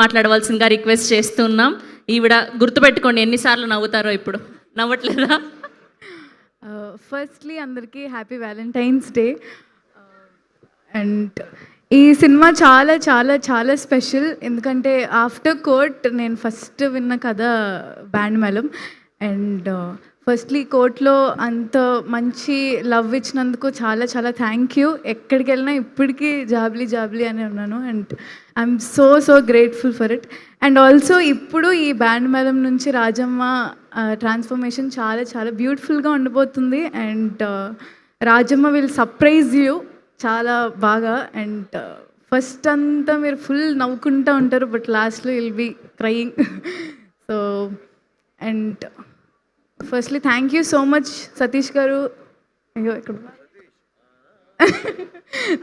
మాట్లాడవలసిందిగా రిక్వెస్ట్ చేస్తున్నాం. ఈవిడ గుర్తుపెట్టుకోండి ఎన్నిసార్లు నవ్వుతారో ఇప్పుడు. నవ్వట్లేదా? ఫస్ట్లీ అందరికీ హ్యాపీ వ్యాలంటైన్స్ డే. అండ్ ఈ సినిమా చాలా చాలా చాలా స్పెషల్. ఎందుకంటే ఆఫ్టర్ కోర్ట్ నేను ఫస్ట్ విన్న కథ బ్యాండ్ మేళం. అండ్ ఫస్ట్లీ కోర్ట్లో అంత మంచి లవ్ ఇచ్చినందుకు చాలా చాలా థ్యాంక్ యూ. ఎక్కడికి వెళ్ళినా ఇప్పటికీ జాబ్లీ జాబ్లీ అని ఉన్నాను. And I'm so grateful for it. And also ఇప్పుడు ఈ బ్యాండ్ మేళం నుంచి రాజమ్మ ట్రాన్స్ఫర్మేషన్ చాలా చాలా బ్యూటిఫుల్గా ఉండబోతుంది. And Rajamma will surprise you చాలా బాగా. అండ్ ఫస్ట్ అంతా మీరు ఫుల్ నవ్వుకుంటూ ఉంటారు, బట్ లాస్ట్లో will be crying. So and firstly thank you so much Satish garu. అయ్యో ఇక్కడ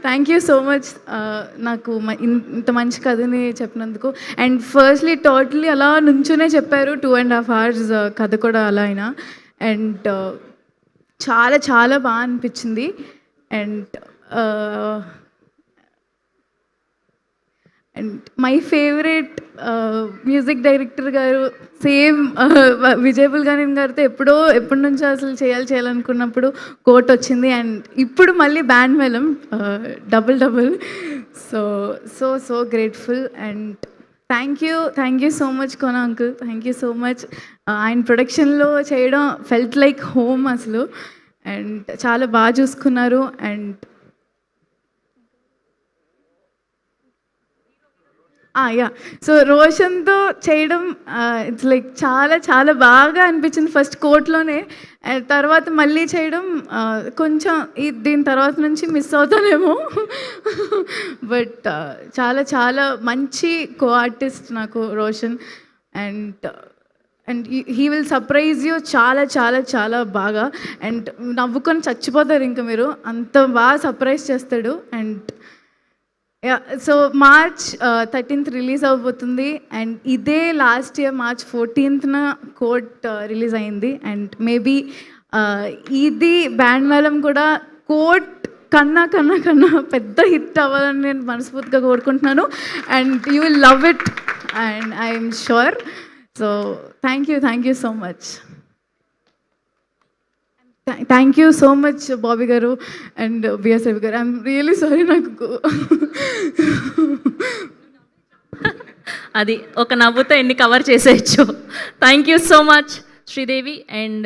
థ్యాంక్ యూ సో మచ్ నాకు ఇంత మంచి కథని చెప్పినందుకు. అండ్ ఫస్ట్లీ టోటలీ అలా నుంచునే చెప్పారు 2.5 hours కథ కూడా అలా అయినా. అండ్ చాలా చాలా బాగా అనిపించింది. And and my favourite music director గారు సేమ్ విజయ్ గారి గారితో ఎప్పటి నుంచో అసలు చేయాలనుకున్నప్పుడు కోట్ వచ్చింది. అండ్ ఇప్పుడు మళ్ళీ Band Melam double. So grateful. And thank you so much Kona uncle. Thank you so much. ఆయన ప్రొడక్షన్లో చేయడం ఫెల్ట్ లైక్ హోమ్ అసలు. అండ్ చాలా బాగా చూసుకున్నారు. అండ్ యా, సో రోషన్తో చేయడం ఇట్స్ లైక్ చాలా చాలా బాగా అనిపించింది ఫస్ట్ కోర్ట్లోనే. తర్వాత మళ్ళీ చేయడం కొంచెం దీని తర్వాత నుంచి మిస్ అవుతానేమో. బట్ చాలా చాలా మంచి కో ఆర్టిస్ట్ నాకు Roshan. And he will surprise you చాలా చాలా చాలా బాగా. అండ్ నవ్వుకొని చచ్చిపోతారు ఇంకా మీరు, అంత బాగా సర్ప్రైజ్ చేస్తాడు. And so March 13th release అవబోతుంది. అండ్ ఇదే last year March 14th Court release అయింది. అండ్ మేబీ ఇది బ్యాండ్ మేళం కూడా కోర్ట్ కన్నా పెద్ద హిట్ అవ్వాలని నేను మనస్ఫూర్తిగా కోరుకుంటున్నాను. And you will love it and I'm sure. So thank you so much. Thank you so much Bobby గారు అండ్ బిఎస్ రవి గారు. I'm really sorry. నాకు అది ఒక నవ్వుతో ఎన్ని కవర్ చేసేయచ్చు. Thank you so much Sridevi. And